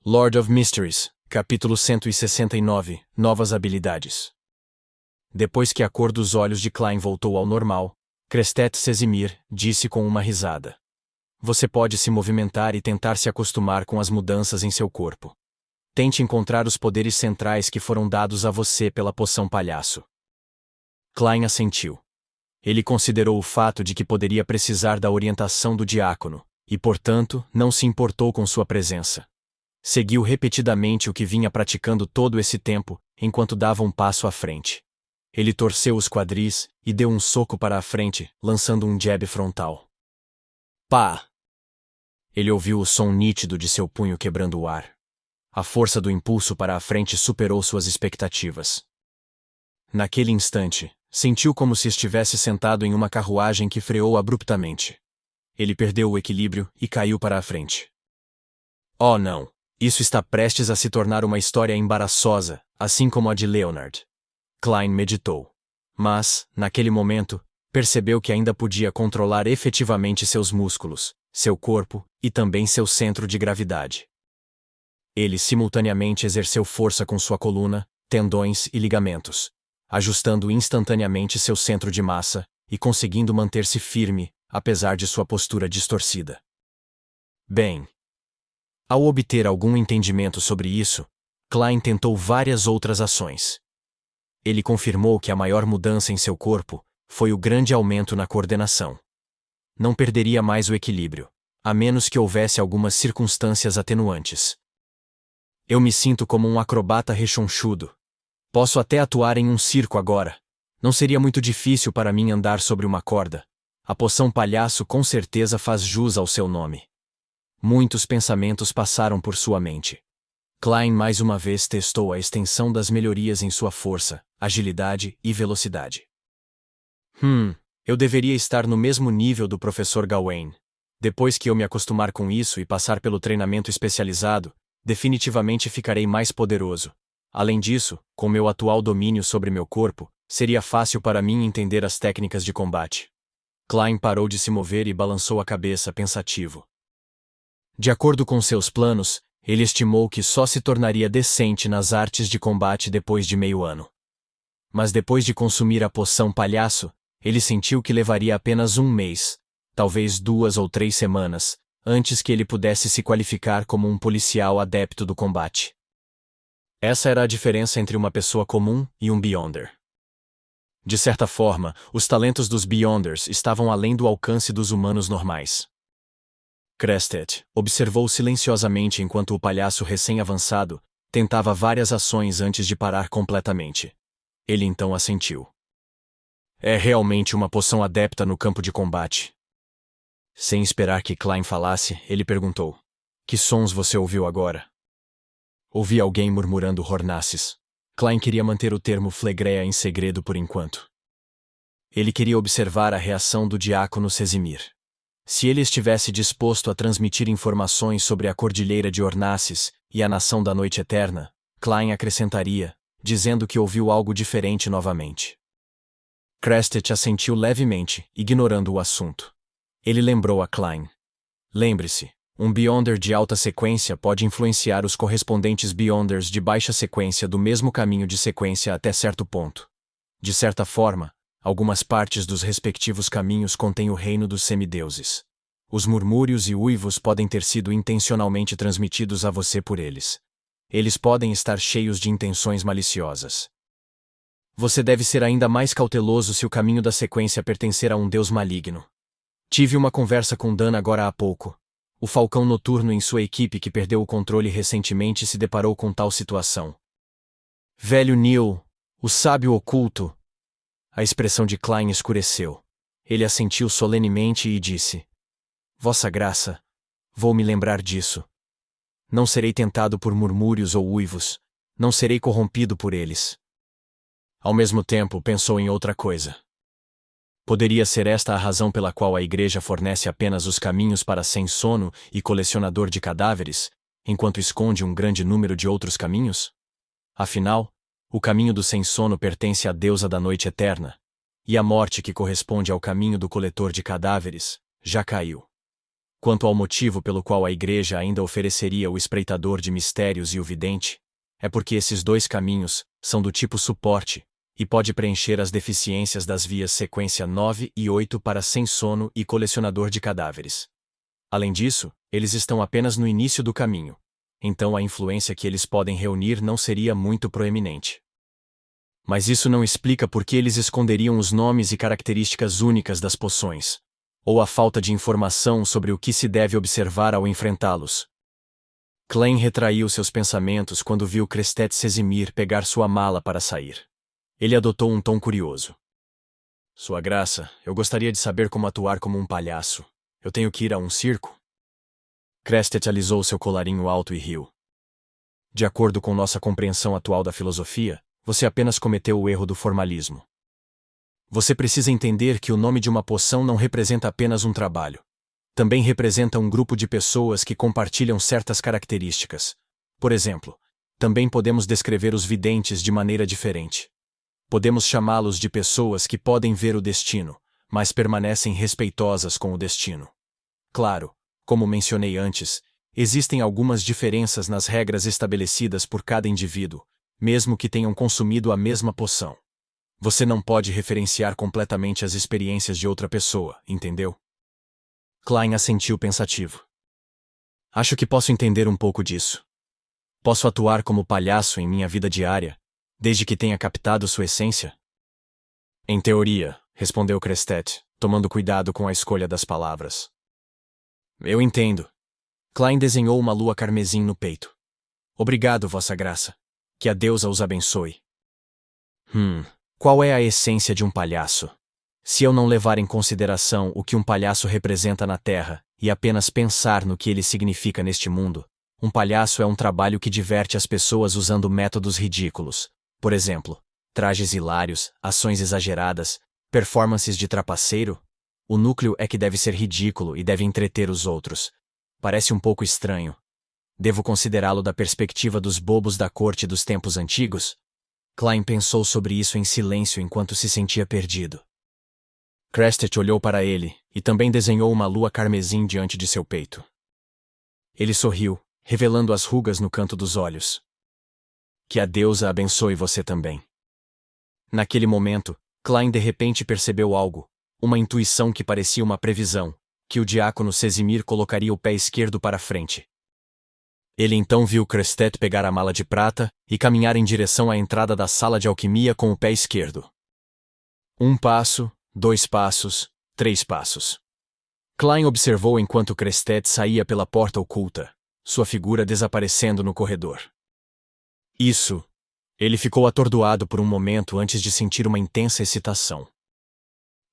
Lord of Mysteries, capítulo 169, Novas habilidades. Depois que a cor dos olhos de Klein voltou ao normal, Crestet Casimir disse com uma risada. Você pode se movimentar e tentar se acostumar com as mudanças em seu corpo. Tente encontrar os poderes centrais que foram dados a você pela poção palhaço. Klein assentiu. Ele considerou o fato de que poderia precisar da orientação do diácono, e portanto, não se importou com sua presença. Seguiu repetidamente o que vinha praticando todo esse tempo, enquanto dava um passo à frente. Ele torceu os quadris e deu um soco para a frente, lançando um jab frontal. Pá! Ele ouviu o som nítido de seu punho quebrando o ar. A força do impulso para a frente superou suas expectativas. Naquele instante, sentiu como se estivesse sentado em uma carruagem que freou abruptamente. Ele perdeu o equilíbrio e caiu para a frente. Oh não! Isso está prestes a se tornar uma história embaraçosa, assim como a de Leonard. Klein meditou. Mas, naquele momento, percebeu que ainda podia controlar efetivamente seus músculos, seu corpo e também seu centro de gravidade. Ele simultaneamente exerceu força com sua coluna, tendões e ligamentos, ajustando instantaneamente seu centro de massa e conseguindo manter-se firme, apesar de sua postura distorcida. Bem, ao obter algum entendimento sobre isso, Klein tentou várias outras ações. Ele confirmou que a maior mudança em seu corpo foi o grande aumento na coordenação. Não perderia mais o equilíbrio, a menos que houvesse algumas circunstâncias atenuantes. Eu me sinto como um acrobata rechonchudo. Posso até atuar em um circo agora. Não seria muito difícil para mim andar sobre uma corda. A poção palhaço com certeza faz jus ao seu nome. Muitos pensamentos passaram por sua mente. Klein mais uma vez testou a extensão das melhorias em sua força, agilidade e velocidade. Eu deveria estar no mesmo nível do Professor Gawain. Depois que eu me acostumar com isso e passar pelo treinamento especializado, definitivamente ficarei mais poderoso. Além disso, com meu atual domínio sobre meu corpo, seria fácil para mim entender as técnicas de combate. Klein parou de se mover e balançou a cabeça pensativo. De acordo com seus planos, ele estimou que só se tornaria decente nas artes de combate depois de meio ano. Mas depois de consumir a poção palhaço, ele sentiu que levaria apenas um mês, talvez 2 ou 3 semanas, antes que ele pudesse se qualificar como um policial adepto do combate. Essa era a diferença entre uma pessoa comum e um Beyonder. De certa forma, os talentos dos Beyonders estavam além do alcance dos humanos normais. Crestet observou silenciosamente enquanto o palhaço recém-avançado tentava várias ações antes de parar completamente. Ele então assentiu. É realmente uma poção adepta no campo de combate. Sem esperar que Klein falasse, ele perguntou. Que sons você ouviu agora? Ouvi alguém murmurando Hornassis. Klein queria manter o termo Flegrea em segredo por enquanto. Ele queria observar a reação do diácono Casimir. Se ele estivesse disposto a transmitir informações sobre a Cordilheira de Hornassis e a Nação da Noite Eterna, Klein acrescentaria, dizendo que ouviu algo diferente novamente. Crestet assentiu levemente, ignorando o assunto. Ele lembrou a Klein. Lembre-se, um Beyonder de alta sequência pode influenciar os correspondentes Beyonders de baixa sequência do mesmo caminho de sequência até certo ponto. De certa forma, algumas partes dos respectivos caminhos contêm o reino dos semideuses. Os murmúrios e uivos podem ter sido intencionalmente transmitidos a você por eles. Eles podem estar cheios de intenções maliciosas. Você deve ser ainda mais cauteloso se o caminho da sequência pertencer a um deus maligno. Tive uma conversa com Dan agora há pouco. O falcão noturno em sua equipe que perdeu o controle recentemente se deparou com tal situação. Velho Neil, o sábio oculto. A expressão de Klein escureceu. Ele assentiu solenemente e disse. Vossa Graça, vou me lembrar disso. Não serei tentado por murmúrios ou uivos. Não serei corrompido por eles. Ao mesmo tempo, pensou em outra coisa. Poderia ser esta a razão pela qual a Igreja fornece apenas os caminhos para sem sono e colecionador de cadáveres, enquanto esconde um grande número de outros caminhos? Afinal, o caminho do sem sono pertence à deusa da noite eterna, e a morte que corresponde ao caminho do coletor de cadáveres já caiu. Quanto ao motivo pelo qual a igreja ainda ofereceria o espreitador de mistérios e o vidente, é porque esses dois caminhos são do tipo suporte e pode preencher as deficiências das vias sequência 9 e 8 para sem sono e colecionador de cadáveres. Além disso, eles estão apenas no início do caminho, então a influência que eles podem reunir não seria muito proeminente. Mas isso não explica por que eles esconderiam os nomes e características únicas das poções, ou a falta de informação sobre o que se deve observar ao enfrentá-los. Klein retraiu seus pensamentos quando viu Crestet Sesimir pegar sua mala para sair. Ele adotou um tom curioso. Sua Graça, eu gostaria de saber como atuar como um palhaço. Eu tenho que ir a um circo? Crestet alisou seu colarinho alto e riu. De acordo com nossa compreensão atual da filosofia, você apenas cometeu o erro do formalismo. Você precisa entender que o nome de uma poção não representa apenas um trabalho. Também representa um grupo de pessoas que compartilham certas características. Por exemplo, também podemos descrever os videntes de maneira diferente. Podemos chamá-los de pessoas que podem ver o destino, mas permanecem respeitosas com o destino. Claro, como mencionei antes, existem algumas diferenças nas regras estabelecidas por cada indivíduo, mesmo que tenham consumido a mesma poção. Você não pode referenciar completamente as experiências de outra pessoa, entendeu? Klein assentiu pensativo. Acho que posso entender um pouco disso. Posso atuar como palhaço em minha vida diária, desde que tenha captado sua essência? Em teoria, respondeu Crestet, tomando cuidado com a escolha das palavras. Eu entendo. Klein desenhou uma lua carmesim no peito. Obrigado, Vossa Graça. Que a deusa os abençoe. Qual é a essência de um palhaço? Se eu não levar em consideração o que um palhaço representa na Terra, e apenas pensar no que ele significa neste mundo, um palhaço é um trabalho que diverte as pessoas usando métodos ridículos. Por exemplo, trajes hilários, ações exageradas, performances de trapaceiro. O núcleo é que deve ser ridículo e deve entreter os outros. Parece um pouco estranho. Devo considerá-lo da perspectiva dos bobos da corte dos tempos antigos? Klein pensou sobre isso em silêncio enquanto se sentia perdido. Crestet olhou para ele, e também desenhou uma lua carmesim diante de seu peito. Ele sorriu, revelando as rugas no canto dos olhos. Que a deusa abençoe você também. Naquele momento, Klein de repente percebeu algo, uma intuição que parecia uma previsão, que o diácono Sesimir colocaria o pé esquerdo para frente. Ele então viu Crestet pegar a mala de prata e caminhar em direção à entrada da sala de alquimia com o pé esquerdo. 1 passo, 2 passos, 3 passos. Klein observou enquanto Crestet saía pela porta oculta, sua figura desaparecendo no corredor. Isso. Ele ficou atordoado por um momento antes de sentir uma intensa excitação.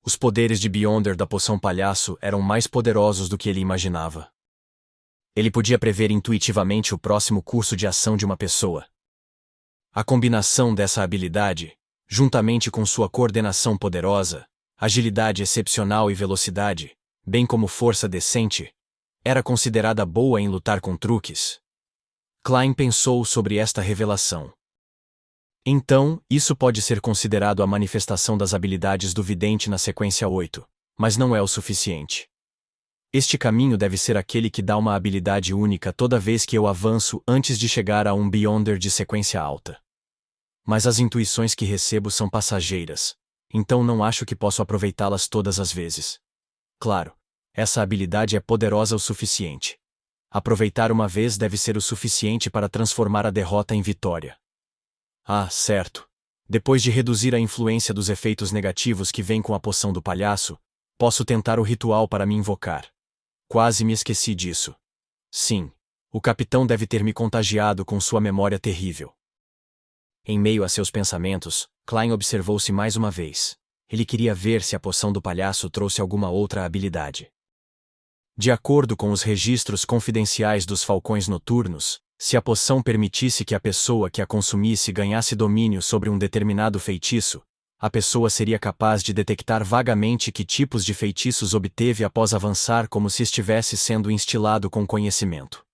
Os poderes de Beyonder da poção palhaço eram mais poderosos do que ele imaginava. Ele podia prever intuitivamente o próximo curso de ação de uma pessoa. A combinação dessa habilidade, juntamente com sua coordenação poderosa, agilidade excepcional e velocidade, bem como força decente, era considerada boa em lutar com truques. Klein pensou sobre esta revelação. Então, isso pode ser considerado a manifestação das habilidades do vidente na sequência 8, mas não é o suficiente. Este caminho deve ser aquele que dá uma habilidade única toda vez que eu avanço antes de chegar a um Beyonder de sequência alta. Mas as intuições que recebo são passageiras, então não acho que posso aproveitá-las todas as vezes. Claro, essa habilidade é poderosa o suficiente. Aproveitar uma vez deve ser o suficiente para transformar a derrota em vitória. Ah, certo. Depois de reduzir a influência dos efeitos negativos que vêm com a poção do palhaço, posso tentar o ritual para me invocar. Quase me esqueci disso. Sim, o capitão deve ter me contagiado com sua memória terrível. Em meio a seus pensamentos, Klein observou-se mais uma vez. Ele queria ver se a poção do palhaço trouxe alguma outra habilidade. De acordo com os registros confidenciais dos falcões noturnos, se a poção permitisse que a pessoa que a consumisse ganhasse domínio sobre um determinado feitiço, a pessoa seria capaz de detectar vagamente que tipos de feitiços obteve após avançar como se estivesse sendo instilado com conhecimento.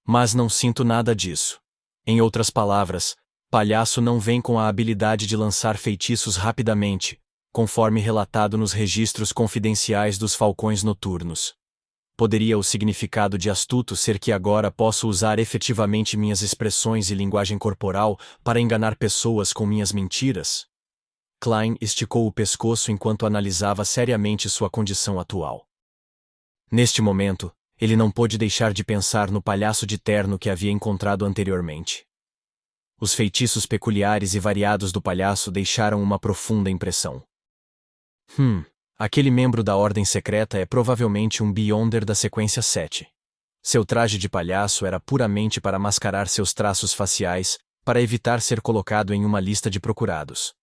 Mas não sinto nada disso. Em outras palavras, palhaço não vem com a habilidade de lançar feitiços rapidamente, conforme relatado nos registros confidenciais dos falcões noturnos. Poderia o significado de astuto ser que agora posso usar efetivamente minhas expressões e linguagem corporal para enganar pessoas com minhas mentiras? Klein esticou o pescoço enquanto analisava seriamente sua condição atual. Neste momento, ele não pôde deixar de pensar no palhaço de terno que havia encontrado anteriormente. Os feitiços peculiares e variados do palhaço deixaram uma profunda impressão. Aquele membro da Ordem Secreta é provavelmente um Beyonder da sequência 7. Seu traje de palhaço era puramente para mascarar seus traços faciais, para evitar ser colocado em uma lista de procurados.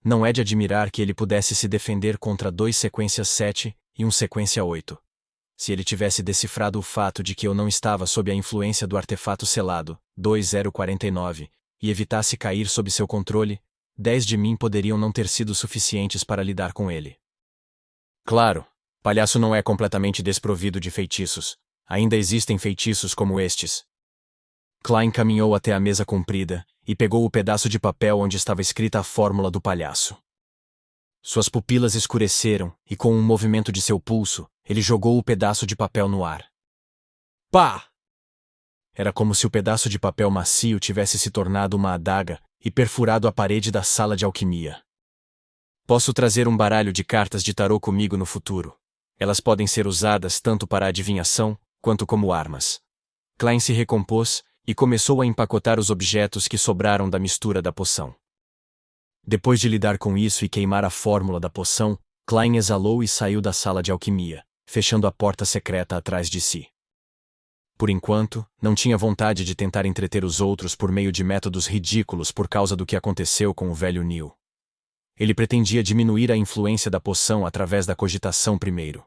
Não é de admirar que ele pudesse se defender contra 2 sequências 7 e um sequência 8. Se ele tivesse decifrado o fato de que eu não estava sob a influência do artefato selado, 2049, e evitasse cair sob seu controle, 10 de mim poderiam não ter sido suficientes para lidar com ele. Claro, palhaço não é completamente desprovido de feitiços. Ainda existem feitiços como estes. Klein caminhou até a mesa comprida e pegou o pedaço de papel onde estava escrita a fórmula do palhaço. Suas pupilas escureceram e, com um movimento de seu pulso, ele jogou o pedaço de papel no ar. Pá! Era como se o pedaço de papel macio tivesse se tornado uma adaga e perfurado a parede da sala de alquimia. Posso trazer um baralho de cartas de tarô comigo no futuro. Elas podem ser usadas tanto para adivinhação quanto como armas. Klein se recompôs e começou a empacotar os objetos que sobraram da mistura da poção. Depois de lidar com isso e queimar a fórmula da poção, Klein exalou e saiu da sala de alquimia, fechando a porta secreta atrás de si. Por enquanto, não tinha vontade de tentar entreter os outros por meio de métodos ridículos por causa do que aconteceu com o velho Neil. Ele pretendia diminuir a influência da poção através da cogitação primeiro.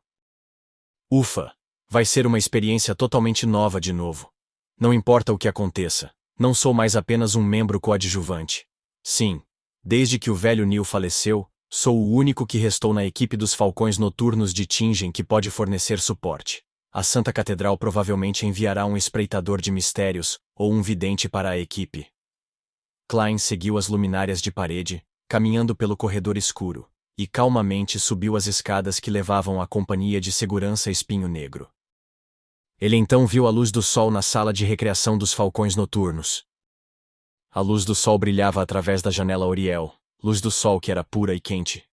Ufa! Vai ser uma experiência totalmente nova de novo. Não importa o que aconteça, não sou mais apenas um membro coadjuvante. Sim, desde que o velho Neil faleceu, sou o único que restou na equipe dos Falcões Noturnos de Tingen que pode fornecer suporte. A Santa Catedral provavelmente enviará um espreitador de mistérios ou um vidente para a equipe. Klein seguiu as luminárias de parede, caminhando pelo corredor escuro, e calmamente subiu as escadas que levavam à companhia de segurança Espinho Negro. Ele então viu a luz do sol na sala de recreação dos Falcões Noturnos. A luz do sol brilhava através da janela Oriel, luz do sol que era pura e quente,